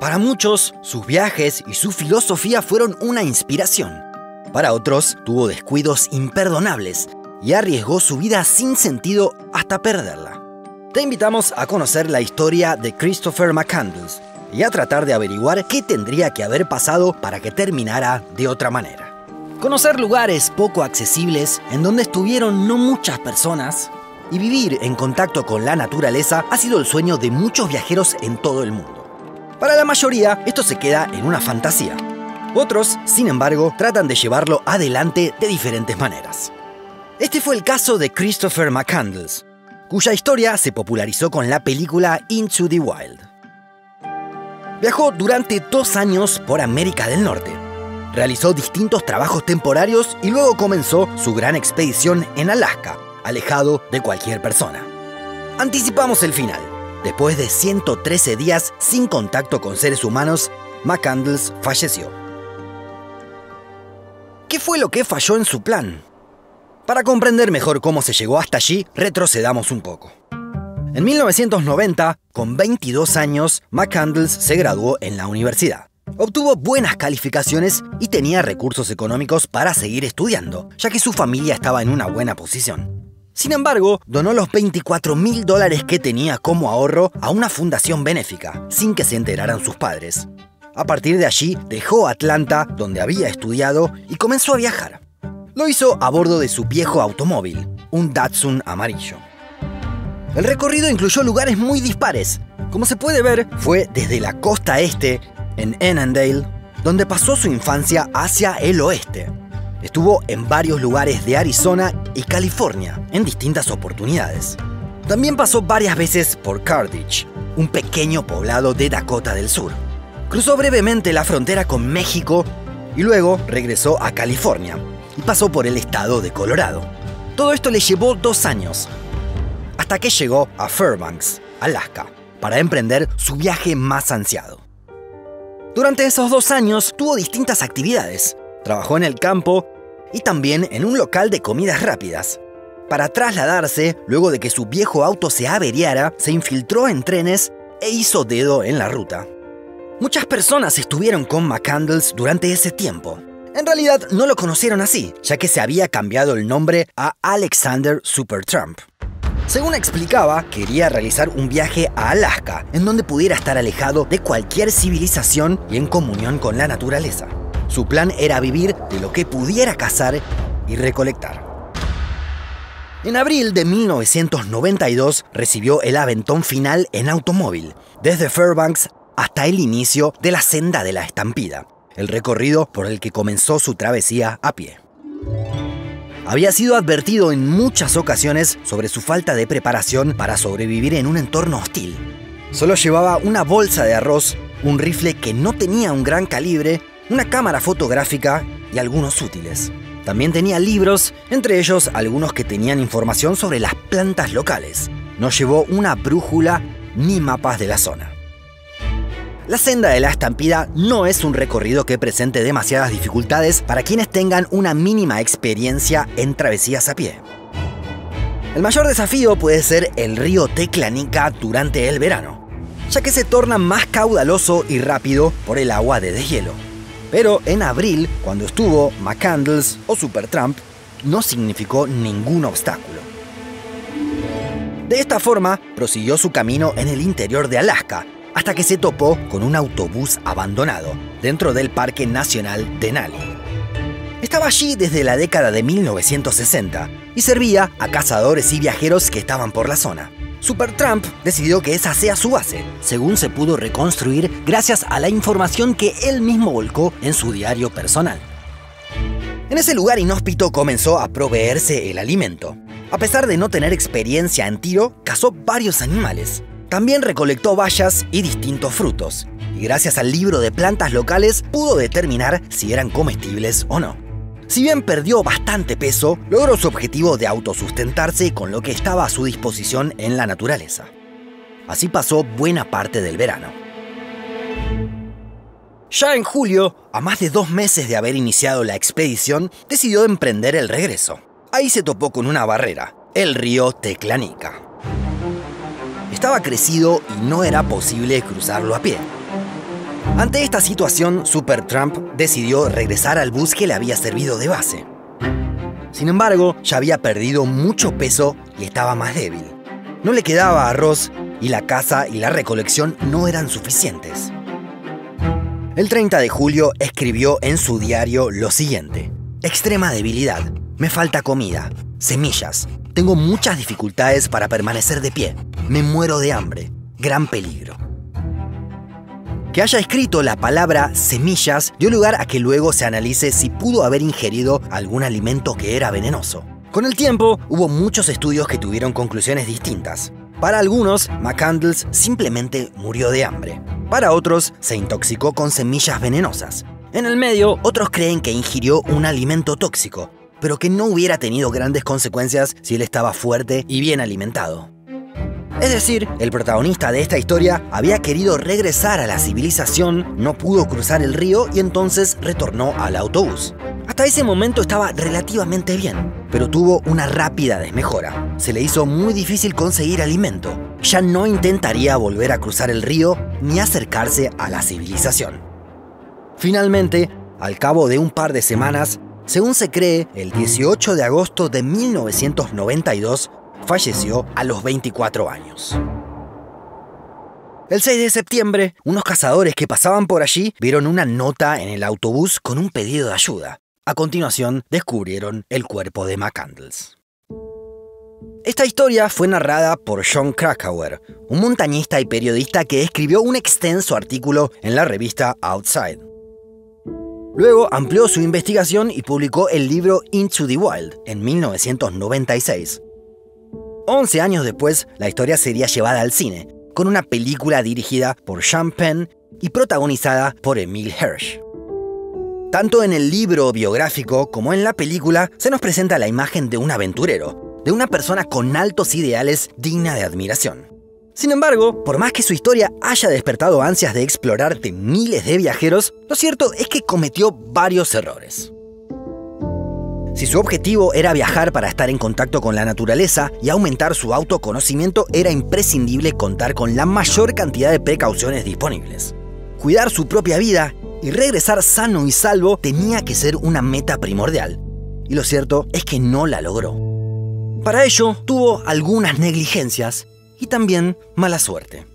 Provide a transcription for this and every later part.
Para muchos, sus viajes y su filosofía fueron una inspiración. Para otros, tuvo descuidos imperdonables y arriesgó su vida sin sentido hasta perderla. Te invitamos a conocer la historia de Christopher McCandless y a tratar de averiguar qué tendría que haber pasado para que terminara de otra manera. Conocer lugares poco accesibles en donde estuvieron no muchas personas y vivir en contacto con la naturaleza ha sido el sueño de muchos viajeros en todo el mundo. Para la mayoría, esto se queda en una fantasía. Otros, sin embargo, tratan de llevarlo adelante de diferentes maneras. Este fue el caso de Christopher McCandless, cuya historia se popularizó con la película Into the Wild. Viajó durante 2 años por América del Norte. Realizó distintos trabajos temporarios y luego comenzó su gran expedición en Alaska, alejado de cualquier persona. Anticipamos el final. Después de 113 días sin contacto con seres humanos, McCandless falleció. ¿Qué fue lo que falló en su plan? Para comprender mejor cómo se llegó hasta allí, retrocedamos un poco. En 1990, con 22 años, McCandless se graduó en la universidad. Obtuvo buenas calificaciones y tenía recursos económicos para seguir estudiando, ya que su familia estaba en una buena posición. Sin embargo, donó los $24,000 que tenía como ahorro a una fundación benéfica, sin que se enteraran sus padres. A partir de allí, dejó Atlanta, donde había estudiado, y comenzó a viajar. Lo hizo a bordo de su viejo automóvil, un Datsun amarillo. El recorrido incluyó lugares muy dispares. Como se puede ver, fue desde la costa este, en Annandale, donde pasó su infancia, hacia el oeste. Estuvo en varios lugares de Arizona y California, en distintas oportunidades. También pasó varias veces por Carthage, un pequeño poblado de Dakota del Sur. Cruzó brevemente la frontera con México y luego regresó a California y pasó por el estado de Colorado. Todo esto le llevó 2 años, hasta que llegó a Fairbanks, Alaska, para emprender su viaje más ansiado. Durante esos 2 años tuvo distintas actividades. Trabajó en el campo y también en un local de comidas rápidas. Para trasladarse, luego de que su viejo auto se averiara, se infiltró en trenes e hizo dedo en la ruta. Muchas personas estuvieron con McCandless durante ese tiempo. En realidad no lo conocieron así, ya que se había cambiado el nombre a Alexander Supertramp. Según explicaba, quería realizar un viaje a Alaska, en donde pudiera estar alejado de cualquier civilización y en comunión con la naturaleza. Su plan era vivir de lo que pudiera cazar y recolectar. En abril de 1992 recibió el aventón final en automóvil, desde Fairbanks hasta el inicio de la Senda de la Estampida, el recorrido por el que comenzó su travesía a pie. Había sido advertido en muchas ocasiones sobre su falta de preparación para sobrevivir en un entorno hostil. Solo llevaba una bolsa de arroz, un rifle que no tenía un gran calibre, una cámara fotográfica y algunos útiles. También tenía libros, entre ellos algunos que tenían información sobre las plantas locales. No llevó una brújula ni mapas de la zona. La Senda de la Estampida no es un recorrido que presente demasiadas dificultades para quienes tengan una mínima experiencia en travesías a pie. El mayor desafío puede ser el río Teclanica durante el verano, ya que se torna más caudaloso y rápido por el agua de deshielo. Pero en abril, cuando estuvo McCandless o Supertramp, no significó ningún obstáculo. De esta forma, prosiguió su camino en el interior de Alaska, hasta que se topó con un autobús abandonado dentro del Parque Nacional Denali. Estaba allí desde la década de 1960 y servía a cazadores y viajeros que estaban por la zona. Supertramp decidió que esa sea su base, según se pudo reconstruir gracias a la información que él mismo volcó en su diario personal. En ese lugar inhóspito comenzó a proveerse el alimento. A pesar de no tener experiencia en tiro, cazó varios animales. También recolectó bayas y distintos frutos, y gracias al libro de plantas locales pudo determinar si eran comestibles o no. Si bien perdió bastante peso, logró su objetivo de autosustentarse con lo que estaba a su disposición en la naturaleza. Así pasó buena parte del verano. Ya en julio, a más de 2 meses de haber iniciado la expedición, decidió emprender el regreso. Ahí se topó con una barrera, el río Teclanica. Estaba crecido y no era posible cruzarlo a pie. Ante esta situación, Supertramp decidió regresar al bus que le había servido de base. Sin embargo, ya había perdido mucho peso y estaba más débil. No le quedaba arroz y la caza y la recolección no eran suficientes. El 30 de julio escribió en su diario lo siguiente: extrema debilidad, me falta comida, semillas, tengo muchas dificultades para permanecer de pie, me muero de hambre, gran peligro. Que haya escrito la palabra semillas dio lugar a que luego se analice si pudo haber ingerido algún alimento que era venenoso. Con el tiempo, hubo muchos estudios que tuvieron conclusiones distintas. Para algunos, McCandless simplemente murió de hambre. Para otros, se intoxicó con semillas venenosas. En el medio, otros creen que ingirió un alimento tóxico, pero que no hubiera tenido grandes consecuencias si él estaba fuerte y bien alimentado. Es decir, el protagonista de esta historia había querido regresar a la civilización, no pudo cruzar el río y entonces retornó al autobús. Hasta ese momento estaba relativamente bien, pero tuvo una rápida desmejora. Se le hizo muy difícil conseguir alimento. Ya no intentaría volver a cruzar el río ni acercarse a la civilización. Finalmente, al cabo de un par de semanas, según se cree, el 18 de agosto de 1992, falleció a los 24 años. El 6 de septiembre, unos cazadores que pasaban por allí vieron una nota en el autobús con un pedido de ayuda. A continuación, descubrieron el cuerpo de McCandless. Esta historia fue narrada por Jon Krakauer, un montañista y periodista que escribió un extenso artículo en la revista Outside. Luego amplió su investigación y publicó el libro Into the Wild en 1996. 11 años después, la historia sería llevada al cine, con una película dirigida por Sean Penn y protagonizada por Emile Hirsch. Tanto en el libro biográfico como en la película se nos presenta la imagen de un aventurero, de una persona con altos ideales digna de admiración. Sin embargo, por más que su historia haya despertado ansias de explorar de miles de viajeros, lo cierto es que cometió varios errores. Si su objetivo era viajar para estar en contacto con la naturaleza y aumentar su autoconocimiento, era imprescindible contar con la mayor cantidad de precauciones disponibles. Cuidar su propia vida y regresar sano y salvo tenía que ser una meta primordial. Y lo cierto es que no la logró. Para ello, tuvo algunas negligencias y también mala suerte.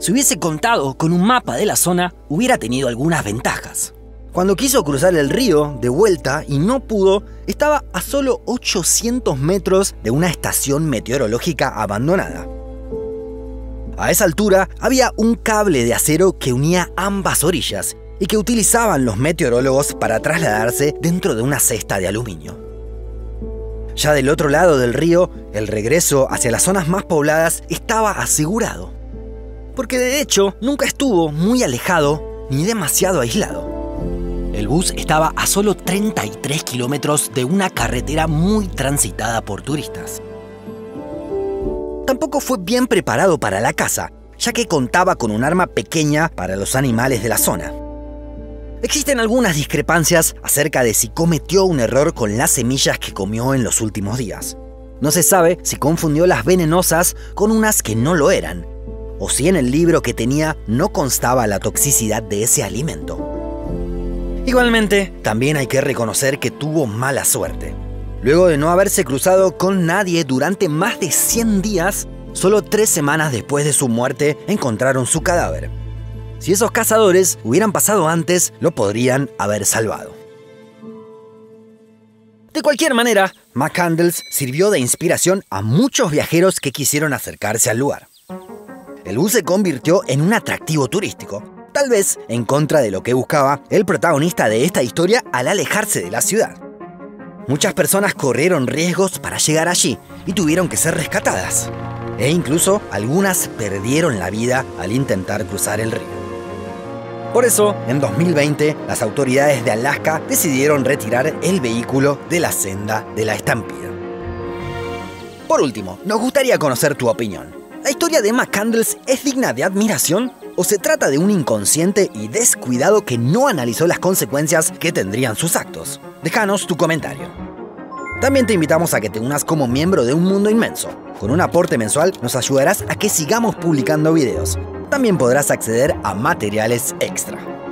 Si hubiese contado con un mapa de la zona, hubiera tenido algunas ventajas. Cuando quiso cruzar el río de vuelta y no pudo, estaba a solo 800 metros de una estación meteorológica abandonada. A esa altura había un cable de acero que unía ambas orillas y que utilizaban los meteorólogos para trasladarse dentro de una cesta de aluminio. Ya del otro lado del río, el regreso hacia las zonas más pobladas estaba asegurado, porque de hecho nunca estuvo muy alejado ni demasiado aislado. El bus estaba a solo 33 kilómetros de una carretera muy transitada por turistas. Tampoco fue bien preparado para la caza, ya que contaba con un arma pequeña para los animales de la zona. Existen algunas discrepancias acerca de si cometió un error con las semillas que comió en los últimos días. No se sabe si confundió las venenosas con unas que no lo eran, o si en el libro que tenía no constaba la toxicidad de ese alimento. Igualmente, también hay que reconocer que tuvo mala suerte. Luego de no haberse cruzado con nadie durante más de 100 días, solo 3 semanas después de su muerte encontraron su cadáver. Si esos cazadores hubieran pasado antes, lo podrían haber salvado. De cualquier manera, McCandless sirvió de inspiración a muchos viajeros que quisieron acercarse al lugar. El bus se convirtió en un atractivo turístico, tal vez en contra de lo que buscaba el protagonista de esta historia al alejarse de la ciudad. Muchas personas corrieron riesgos para llegar allí y tuvieron que ser rescatadas. E incluso algunas perdieron la vida al intentar cruzar el río. Por eso, en 2020, las autoridades de Alaska decidieron retirar el vehículo de la senda de la estampida. Por último, nos gustaría conocer tu opinión. ¿La historia de McCandless es digna de admiración? ¿O se trata de un inconsciente y descuidado que no analizó las consecuencias que tendrían sus actos? Déjanos tu comentario. También te invitamos a que te unas como miembro de Un Mundo Inmenso. Con un aporte mensual nos ayudarás a que sigamos publicando videos. también podrás acceder a materiales extra.